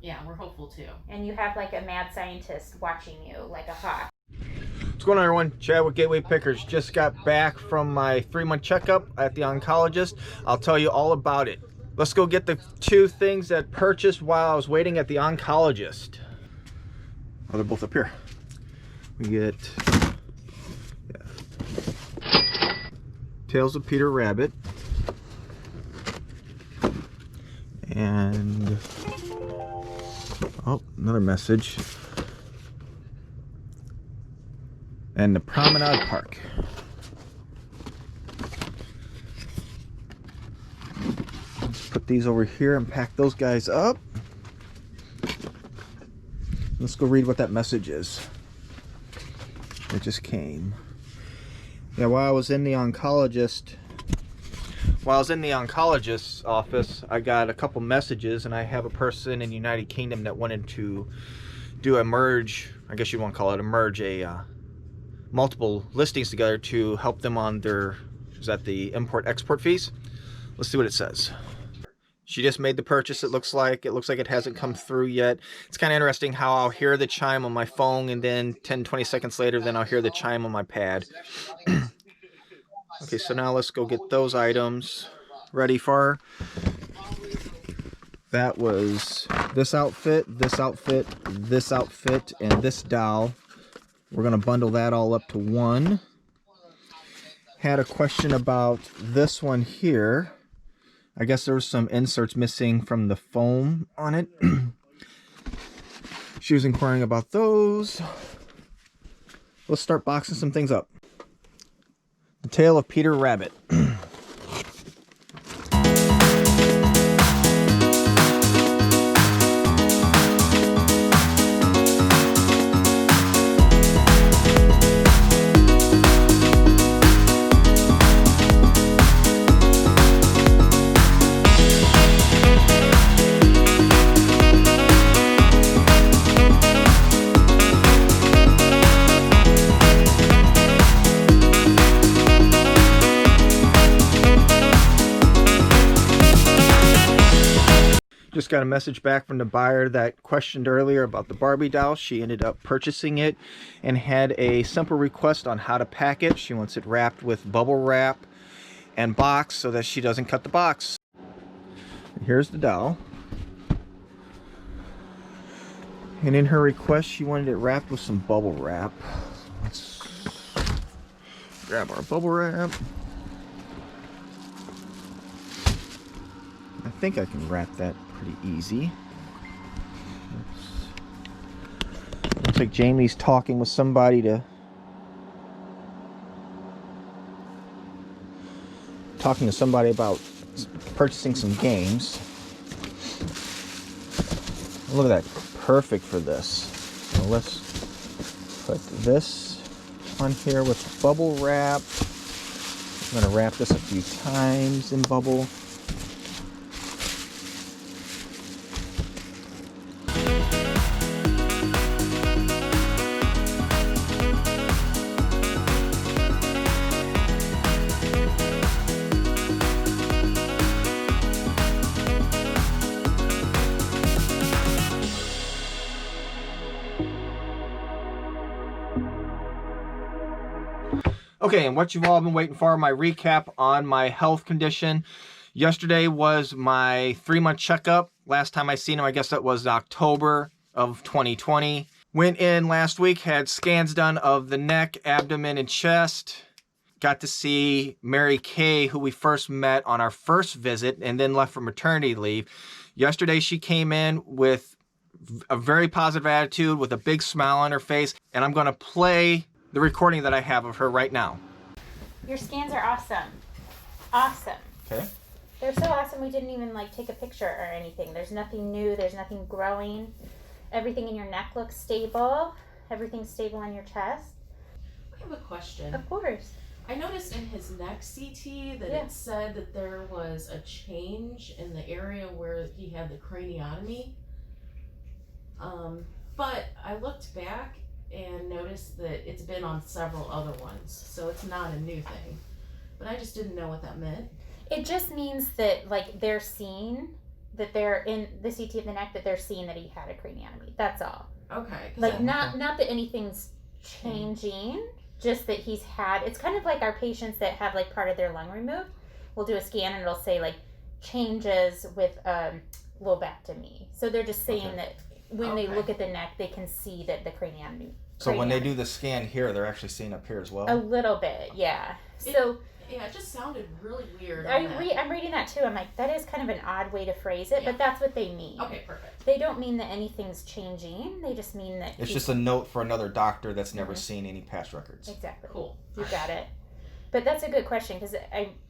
Yeah, we're hopeful too. And you have like a mad scientist watching you like a hawk. What's going on, everyone? Chad with Gateway Pickers. Just got back from my 3-month checkup at the oncologist. I'll tell you all about it. Let's go get the 2 things that purchased while I was waiting at the oncologist. Oh, they're both up here. We get Tales of Peter Rabbit and oh, another message. And the Promenade Park. Let's put these over here and pack those guys up. Let's go read what that message is. It just came. Yeah, while I was in the oncologist's office, I got a couple messages, and I have a person in the United Kingdom that wanted to do a merge, I guess you want to call it a merge, multiple listings together to help them on their, is that the import-export fees? Let's see what it says. She just made the purchase, it looks like. It looks like it hasn't come through yet. It's kind of interesting how I'll hear the chime on my phone, and then 10-20 seconds later, then I'll hear the chime on my pad. Okay, so now let's go get those items ready for her. That was this outfit, this outfit, this outfit, and this doll. We're going to bundle that all up to one. Had a question about this one here. I guess there was some inserts missing from the foam on it. She was inquiring about those. Let's start boxing some things up. The Tale of Peter Rabbit. Just got a message back from the buyer that questioned earlier about the Barbie doll. She ended up purchasing it and had a simple request on how to pack it. She wants it wrapped with bubble wrap and box so that she doesn't cut the box. Here's the doll. And in her request, she wanted it wrapped with some bubble wrap. Let's grab our bubble wrap. I think I can wrap that pretty easy. Looks like Jamie's talking with somebody about purchasing some games. Look at that, perfect for this. So let's put this on here with bubble wrap. I'm going to wrap this a few times in bubble. Okay, and what you've all been waiting for, my recap on my health condition. Yesterday was my 3-month checkup. Last time I seen him, I guess that was October of 2020. Went in last week, had scans done of the neck, abdomen, and chest. Got to see Mary Kay, who we first met on our first visit and then left for maternity leave. Yesterday, she came in with a very positive attitude, with a big smile on her face, and I'm going to play the recording that I have of her right now. Your scans are awesome. Awesome. Okay. They're so awesome we didn't even like take a picture or anything. There's nothing new, there's nothing growing. Everything in your neck looks stable. Everything's stable in your chest. I have a question. Of course. I noticed in his neck CT that it said that there was a change in the area where he had the craniotomy. But I looked back and noticed that it's been on several other ones, so it's not a new thing. But I just didn't know what that meant. It just means that like they're seeing that they're in the CT of the neck that they're seeing that he had a craniotomy. That's all. Okay. 'Cause Like I- not that anything's changing, just that he's had. It's kind of like our patients that have like part of their lung removed. We'll do a scan and it'll say like changes with lobectomy. So they're just saying Okay. that when they Okay. look at the neck, they can see that the craniotomy. So when they do the scan here, they're actually seeing up here as well. A little bit, yeah. So Yeah, it just sounded really weird. on that. I'm reading that too. I'm like, that is kind of an odd way to phrase it, Yeah. but that's what they mean. Okay, perfect. They don't mean that anything's changing. They just mean that It's he's- just a note for another doctor that's never Mhm. seen any past records. exactly. Cool. You got it. But that's a good question because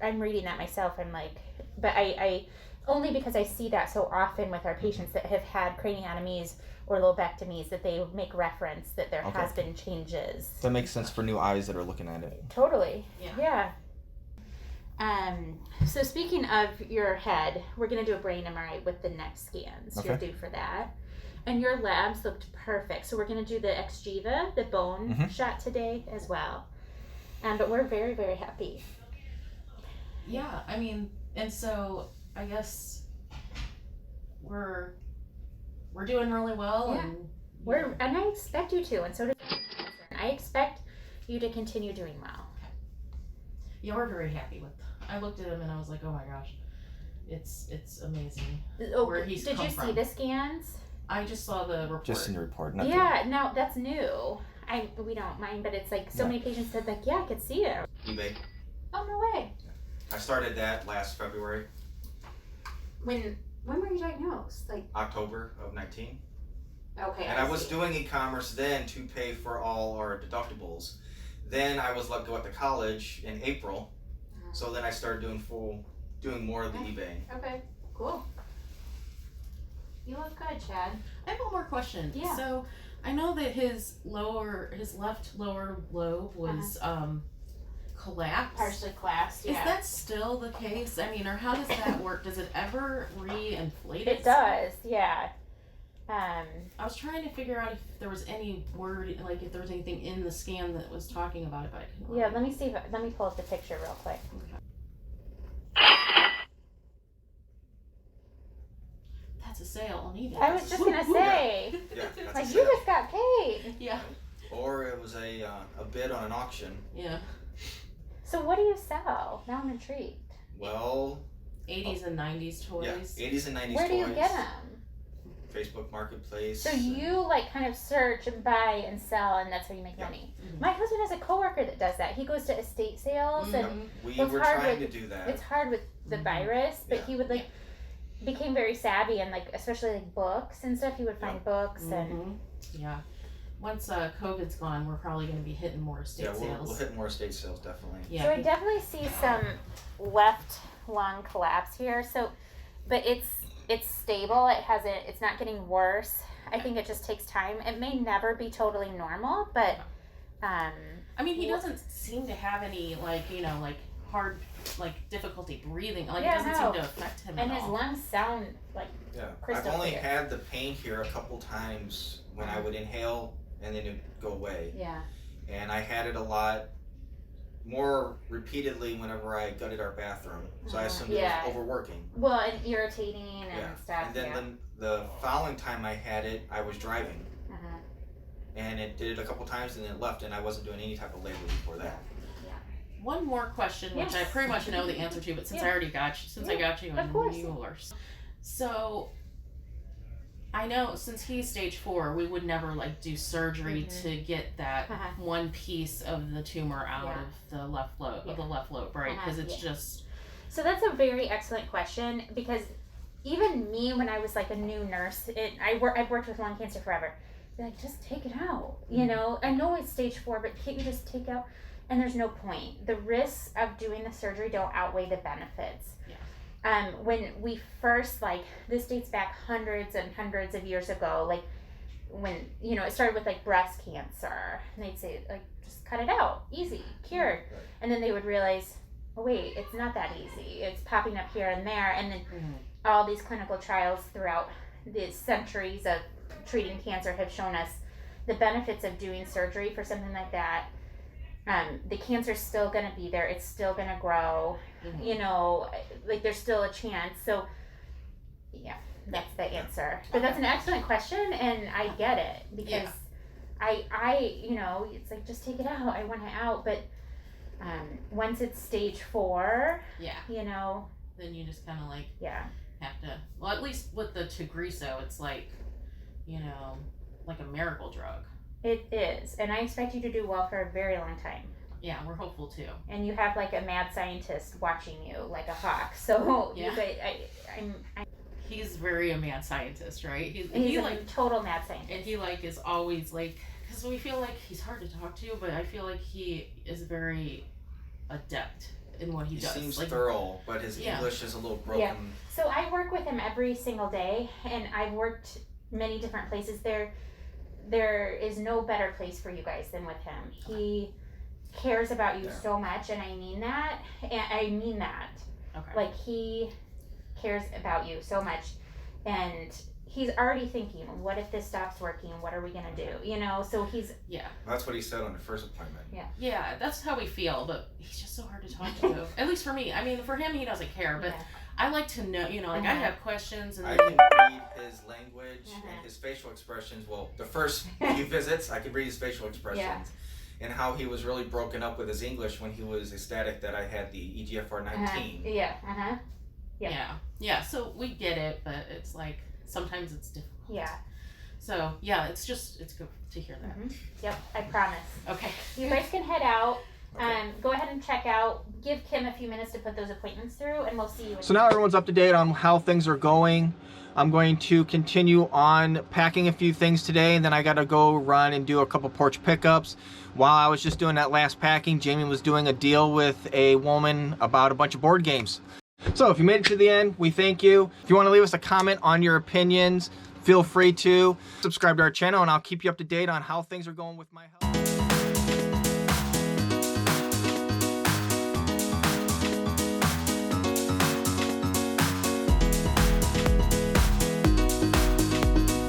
I'm reading that myself. I'm like, but I only because I see that so often with our patients that have had craniotomies or lobectomies that they make reference that there Okay. has been changes. That makes sense for new eyes that are looking at it. Totally. Yeah. Yeah. So speaking of your head, we're gonna do a brain MRI with the neck scans. You're Okay. due for that. And your labs looked perfect. So we're gonna do the Xgeva, the bone Mhm. shot today as well. But we're very, very happy. Yeah, I mean, and so I guess we're doing really well, Yeah. and And I expect you to, and so does I expect you to continue doing well. yeah, we're very happy with. I looked at him and I was like, oh my gosh, it's amazing. Oh, Where he's did come you see from. the scans? I just saw the report. Just in the report. Not Yeah, no, that's new. We don't mind, but it's like so No. many patients said like, yeah, I could see it. eBay. Oh no way. I started that last February, When were you diagnosed? Like October of 19. okay. And I was doing e-commerce then to pay for all our deductibles. Then I was let go at the college in April. So then I started doing more of the eBay. Okay, cool. You look good, Chad. I have one more question. Yeah. So I know that his left lower lobe was collapsed. Partially collapsed. Is Yeah. that still the case? I mean, or how does that work? Does it ever re-inflate It does. Yeah. I was trying to figure out if there was any word, like if there was anything in the scan that was talking about it, but I couldn't. Yeah. Let me see. Let me pull up the picture real quick. That's a sale on eBay. I was just gonna say, Yeah, that's like a you sale. just got paid. Yeah. Or it was a bid on an auction. Yeah. So what do you sell? Now I'm intrigued. Well, 80s and 90s toys. yeah, 80s and 90s Where do you toys. get them? Facebook Marketplace. So you like kind of search and buy and sell, and that's how you make Yeah. money. Mhm. My husband has a coworker that does that. He goes to estate sales, and Mhm. We Well, it's were hard trying with- to do that. it's hard with the Mhm. virus. But Yeah. he would like became very savvy and like especially like books and stuff. He would find books and Mhm. Yeah. Once COVID's gone, we're probably going to be hitting more estate Yeah, we'll sales. hit more estate sales definitely. Yeah. so I definitely see some left lung collapse here. So, but it's stable. It's not getting worse. I think it just takes time. It may never be totally normal, but I mean, he doesn't seem to have any like hard difficulty breathing. Like Yeah, it doesn't no. seem to affect him and at his all. lungs sound like Yeah, I've Crystal only clear. had the pain here a couple times when I would inhale and then it would go away. yeah. And I had it a lot more repeatedly whenever I gutted our bathroom. So I assumed Yeah. it was overworking. Well, and irritating and Yeah. stuff. And then yeah. the following time I had it, I was driving. Uh-huh. And it did it a couple times and then it left and I wasn't doing any type of labor before that. One more question, which I Yes. pretty much know the answer to, but since I Yeah. already got you, I got you, of and course. you are. So, I know since he's stage 4, we would never do surgery Mhm. to get that Uh-huh. one piece of the tumor out Yeah. of the left lobe, right? Uh-huh, Because it's yeah. just So that's a very excellent question because even me, when I was like a new nurse, I've worked with lung cancer forever. They're like, just take it out. You know, I know it's stage 4, but can't you just take out? And there's no point. The risks of doing the surgery don't outweigh the benefits. Yeah. When we first this dates back hundreds and hundreds of years ago, when it started with breast cancer, and they'd say just cut it out, easy, cured, Right. and then they would realize, oh wait, it's not that easy. It's popping up here and there, and then all these clinical trials throughout the centuries of treating cancer have shown us the benefits of doing surgery for something like that. The cancer's still going to be there. It's still going to grow. Mhm. There's still a chance. So Yeah, that's the answer. But that's an excellent question, and I get it because Yeah. I, you know, it's like just take it out. I want it out, but once it's stage 4, Yeah. you know, Then you just kind of like yeah, have to. Well, at least with the Tagrisso, it's like, you know, like a miracle drug. it is, and I expect you to do well for a very long time. Yeah, we're hopeful too. And you have like a mad scientist watching you like a hawk. So Yeah. I'm He's very a mad scientist, right? he's He a like, total mad scientist. and he like is always like, because we feel like he's hard to talk to, but I feel like he is very adept in what he He does. seems like, thorough, but his Yeah. English is a little broken. Yeah. So I work with him every single day, and I've worked many different places. There is no better place for you guys than with him. He cares about you Yeah. so much, and I mean that. And I mean that. Okay. Like he cares about you so much, and he's already thinking, what if this stops working? What are we gonna do? You know. So he's Yeah. That's what he said on the first appointment. Yeah, that's how we feel, but he's just so hard to talk to. At least for me. I mean, for him, he doesn't care, but yeah. I like to know, you know, like I Uh-huh. have questions and I then, can read his language Uh-huh. and his facial expressions. Well, the first few visits, I could read his facial expressions. And how he was really broken up with his English when he was ecstatic that I had the EGFR 19. Yeah. Yeah. yeah. So we get it, but it's like sometimes it's difficult. Yeah. So yeah, it's good to hear that. Yep. I promise. Okay. You guys can head out. Okay. Go ahead and check out. Give Kim a few minutes to put those appointments through, and we'll see you. So now everyone's up to date on how things are going. I'm going to continue on packing a few things today, and then I got to go run and do a couple porch pickups. While I was just doing that last packing, Jamie was doing a deal with a woman about a bunch of board games. So if you made it to the end, we thank you. If you want to leave us a comment on your opinions, feel free to subscribe to our channel, and I'll keep you up to date on how things are going with my health.